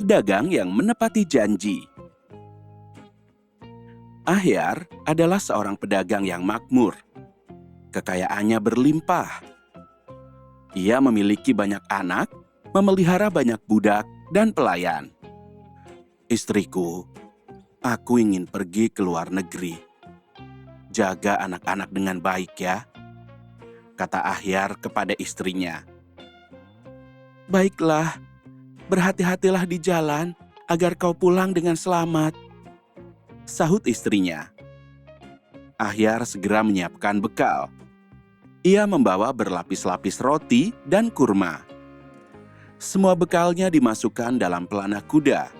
pedagang yang menepati janji. Ahyar adalah seorang pedagang yang makmur. Kekayaannya berlimpah. Ia memiliki banyak anak, memelihara banyak budak dan pelayan. "Istriku, aku ingin pergi ke luar negeri. Jaga anak-anak dengan baik ya," kata Ahyar kepada istrinya. "Baiklah, berhati-hatilah di jalan agar kau pulang dengan selamat," sahut istrinya. Ahyar segera menyiapkan bekal. Ia membawa berlapis-lapis roti dan kurma. Semua bekalnya dimasukkan dalam pelana kuda.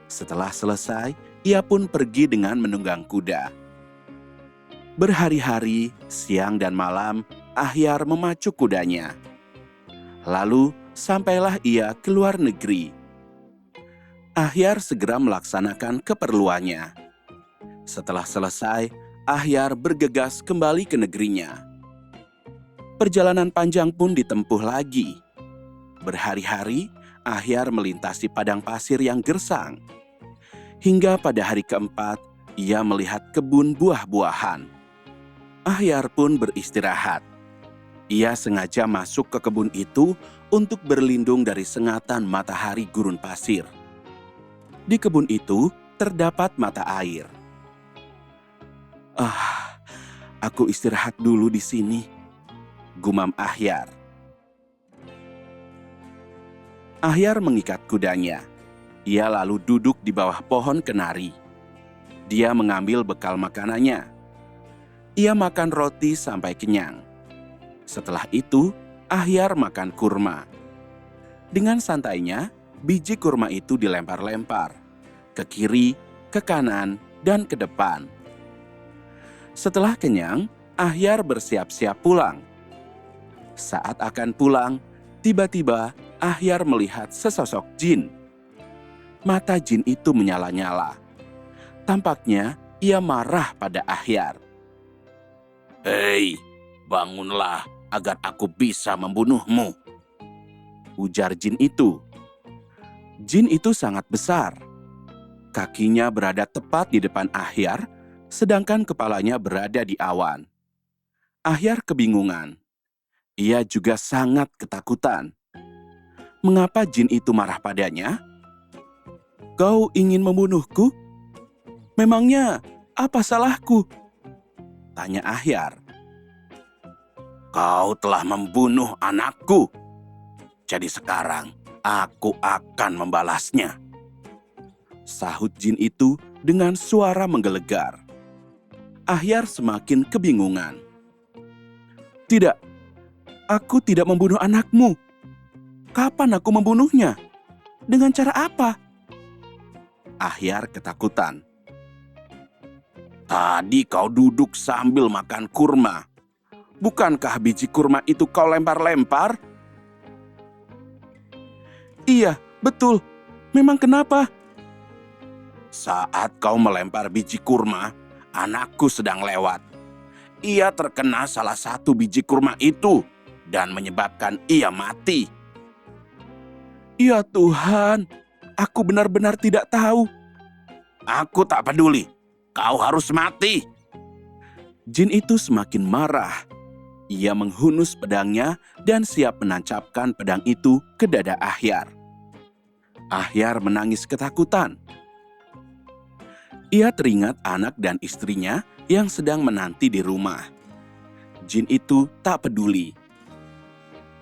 Setelah selesai, ia pun pergi dengan menunggang kuda. Berhari-hari, siang dan malam, Ahyar memacu kudanya. Lalu, sampailah ia ke luar negeri. Ahyar segera melaksanakan keperluannya. Setelah selesai, Ahyar bergegas kembali ke negerinya. Perjalanan panjang pun ditempuh lagi. Berhari-hari, Ahyar melintasi padang pasir yang gersang. Hingga pada hari keempat, ia melihat kebun buah-buahan. Ahyar pun beristirahat. Ia sengaja masuk ke kebun itu untuk berlindung dari sengatan matahari gurun pasir. Di kebun itu terdapat mata air. Aku istirahat dulu di sini," gumam Ahyar. Ahyar mengikat kudanya. Ia lalu duduk di bawah pohon kenari. Dia mengambil bekal makanannya. Ia makan roti sampai kenyang. Setelah itu, Ahyar makan kurma. Dengan santainya, biji kurma itu dilempar-lempar ke kiri, ke kanan, dan ke depan. Setelah kenyang, Ahyar bersiap-siap pulang. Saat akan pulang, tiba-tiba Ahyar melihat sesosok jin. Mata jin itu menyala-nyala. Tampaknya ia marah pada Ahyar. "Hei, bangunlah agar aku bisa membunuhmu," ujar jin itu. Jin itu sangat besar. Kakinya berada tepat di depan Ahyar, sedangkan kepalanya berada di awan. Ahyar kebingungan. Ia juga sangat ketakutan. Mengapa jin itu marah padanya? "Kau ingin membunuhku? Memangnya apa salahku?" tanya Ahyar. "Kau telah membunuh anakku. Jadi sekarang aku akan membalasnya," sahut jin itu dengan suara menggelegar. Ahyar semakin kebingungan. "Tidak, aku tidak membunuh anakmu. Kapan aku membunuhnya? Dengan cara apa?" Ahyar ketakutan. "Tadi kau duduk sambil makan kurma. Bukankah biji kurma itu kau lempar-lempar?" "Iya, betul. Memang kenapa?" "Saat kau melempar biji kurma, anakku sedang lewat. Ia terkena salah satu biji kurma itu dan menyebabkan ia mati." "Ya Tuhan, aku benar-benar tidak tahu." "Aku tak peduli. Kau harus mati." Jin itu semakin marah. Ia menghunus pedangnya dan siap menancapkan pedang itu ke dada Ahyar. Ahyar menangis ketakutan. Ia teringat anak dan istrinya yang sedang menanti di rumah. Jin itu tak peduli.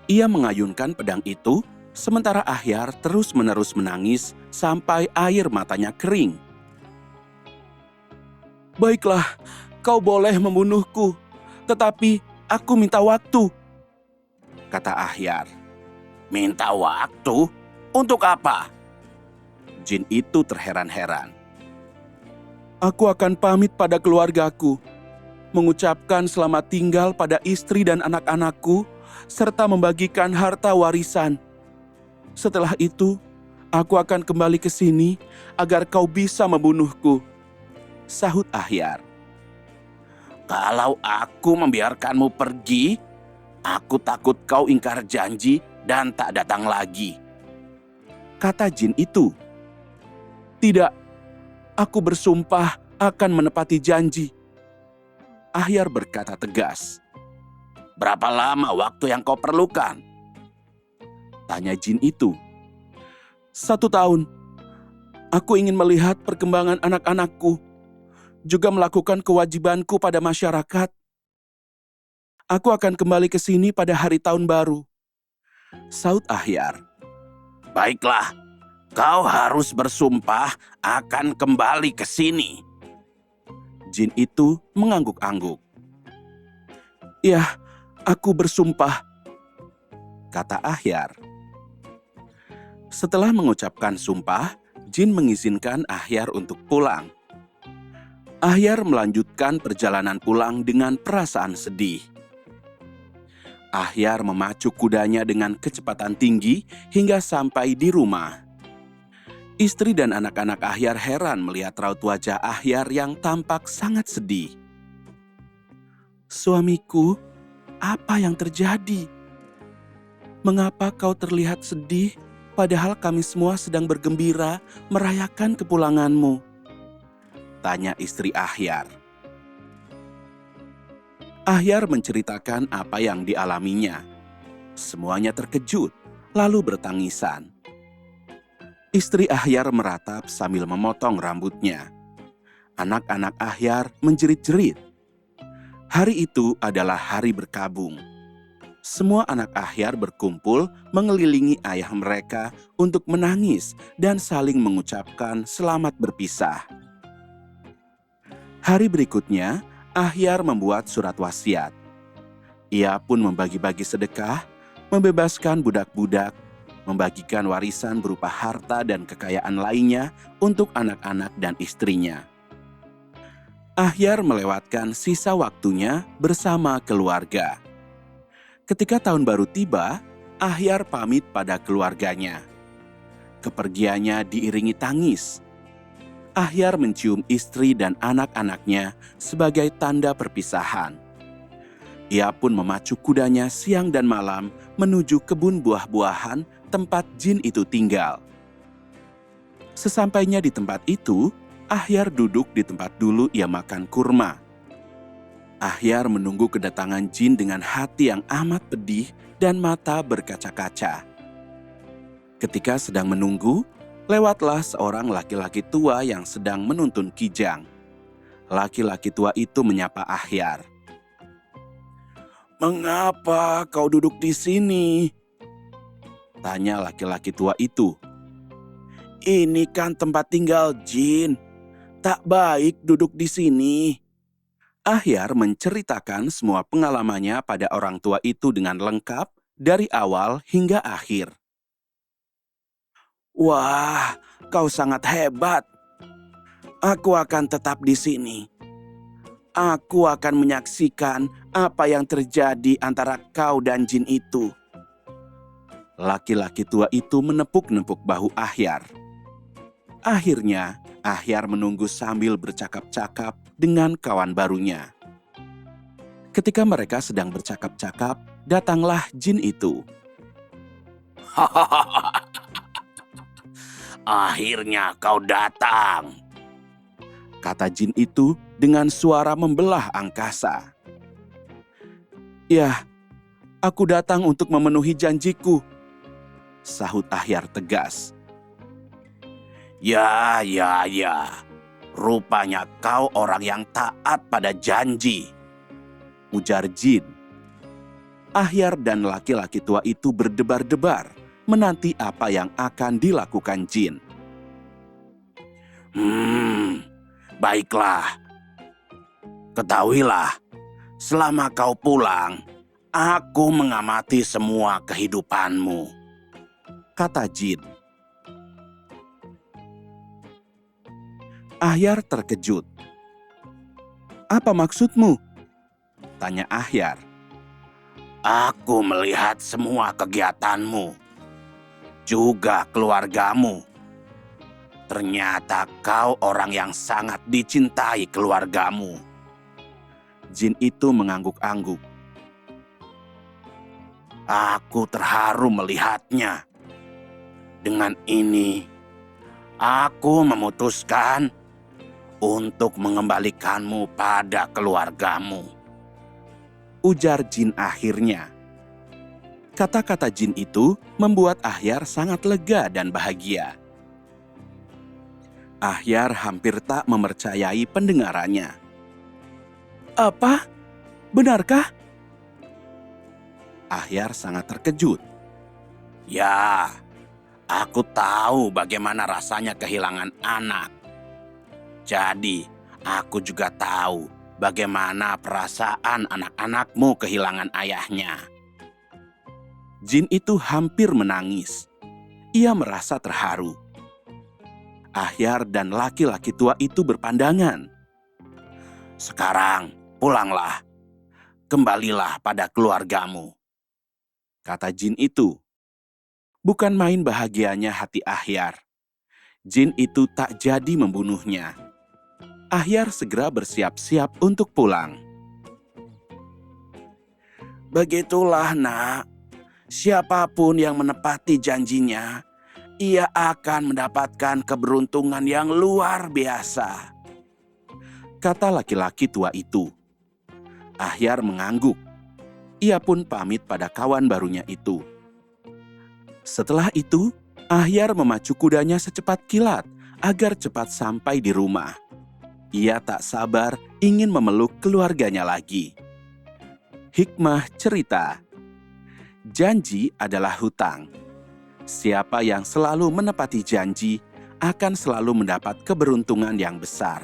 Ia mengayunkan pedang itu, sementara Ahyar terus-menerus menangis sampai air matanya kering. "Baiklah, kau boleh membunuhku, tetapi aku minta waktu," kata Ahyar. "Minta waktu? Untuk apa?" Jin itu terheran-heran. "Aku akan pamit pada keluargaku, mengucapkan selamat tinggal pada istri dan anak-anakku, serta membagikan harta warisan. Setelah itu, aku akan kembali ke sini agar kau bisa membunuhku," sahut Ahyar. "Kalau aku membiarkanmu pergi, aku takut kau ingkar janji dan tak datang lagi. kata jin itu. "Tidak, aku bersumpah akan menepati janji," Ahyar berkata tegas. "Berapa lama waktu yang kau perlukan?" tanya jin itu. "1 tahun. Aku ingin melihat perkembangan anak-anakku, juga melakukan kewajibanku pada masyarakat. Aku akan kembali ke sini pada hari tahun baru," saut Ahyar. "Baiklah, kau harus bersumpah akan kembali ke sini." Jin itu mengangguk-angguk. "Ya, aku bersumpah," kata Ahyar. Setelah mengucapkan sumpah, jin mengizinkan Ahyar untuk pulang. Ahyar melanjutkan perjalanan pulang dengan perasaan sedih. Ahyar memacu kudanya dengan kecepatan tinggi hingga sampai di rumah. Istri dan anak-anak Ahyar heran melihat raut wajah Ahyar yang tampak sangat sedih. "Suamiku, apa yang terjadi? Mengapa kau terlihat sedih, padahal kami semua sedang bergembira merayakan kepulanganmu?" tanya istri Ahyar. Ahyar menceritakan apa yang dialaminya. Semuanya terkejut, lalu bertangisan. Istri Ahyar meratap sambil memotong rambutnya. Anak-anak Ahyar menjerit-jerit. Hari itu adalah hari berkabung. Semua anak Ahyar berkumpul mengelilingi ayah mereka untuk menangis dan saling mengucapkan selamat berpisah. Hari berikutnya, Ahyar membuat surat wasiat. Ia pun membagi-bagi sedekah, membebaskan budak-budak, membagikan warisan berupa harta dan kekayaan lainnya untuk anak-anak dan istrinya. Ahyar melewatkan sisa waktunya bersama keluarga. Ketika tahun baru tiba, Ahyar pamit pada keluarganya. Kepergiannya diiringi tangis. Ahyar mencium istri dan anak-anaknya sebagai tanda perpisahan. Ia pun memacu kudanya siang dan malam menuju kebun buah-buahan tempat jin itu tinggal. Sesampainya di tempat itu, Ahyar duduk di tempat dulu ia makan kurma. Ahyar menunggu kedatangan jin dengan hati yang amat pedih dan mata berkaca-kaca. Ketika sedang menunggu, lewatlah seorang laki-laki tua yang sedang menuntun kijang. Laki-laki tua itu menyapa Ahyar. "Mengapa kau duduk di sini?" tanya laki-laki tua itu. "Ini kan tempat tinggal jin. Tak baik duduk di sini." Ahyar menceritakan semua pengalamannya pada orang tua itu dengan lengkap dari awal hingga akhir. "Wah, kau sangat hebat. Aku akan tetap di sini. Aku akan menyaksikan apa yang terjadi antara kau dan jin itu." Laki-laki tua itu menepuk-nepuk bahu Ahyar. Akhirnya, Ahyar menunggu sambil bercakap-cakap dengan kawan barunya. Ketika mereka sedang bercakap-cakap, datanglah jin itu. "Akhirnya kau datang," kata jin itu dengan suara membelah angkasa. "Ya, aku datang untuk memenuhi janjiku," sahut Ahyar tegas. Ya. Rupanya kau orang yang taat pada janji," ujar jin. Ahyar dan laki-laki tua itu berdebar-debar menanti apa yang akan dilakukan jin. Baiklah. Ketahuilah, selama kau pulang, aku mengamati semua kehidupanmu," kata jin. Ahyar terkejut. "Apa maksudmu?" tanya Ahyar. "Aku melihat semua kegiatanmu, juga keluargamu. Ternyata kau orang yang sangat dicintai keluargamu." Jin itu mengangguk-angguk. "Aku terharu melihatnya. Dengan ini, aku memutuskan untuk mengembalikanmu pada keluargamu, ujar jin akhirnya. Kata-kata jin itu membuat Ahyar sangat lega dan bahagia. Ahyar hampir tak mempercayai pendengarannya. Apa? Benarkah? Ahyar sangat terkejut. Ya, aku tahu bagaimana rasanya kehilangan anak. Jadi, aku juga tahu bagaimana perasaan anak-anakmu kehilangan ayahnya. Jin itu hampir menangis. Ia merasa terharu. Ahyar dan laki-laki tua itu berpandangan. Sekarang, pulanglah. Kembalilah pada keluargamu, kata jin itu. Bukan main bahagianya hati Ahyar. Jin itu tak jadi membunuhnya. Ahyar segera bersiap-siap untuk pulang. Begitulah, nak. Siapapun yang menepati janjinya, ia akan mendapatkan keberuntungan yang luar biasa, kata laki-laki tua itu. Ahyar mengangguk. Ia pun pamit pada kawan barunya itu. Setelah itu, Ahyar memacu kudanya secepat kilat agar cepat sampai di rumah. Ia tak sabar ingin memeluk keluarganya lagi. Hikmah cerita: janji adalah hutang. Siapa yang selalu menepati janji akan selalu mendapat keberuntungan yang besar.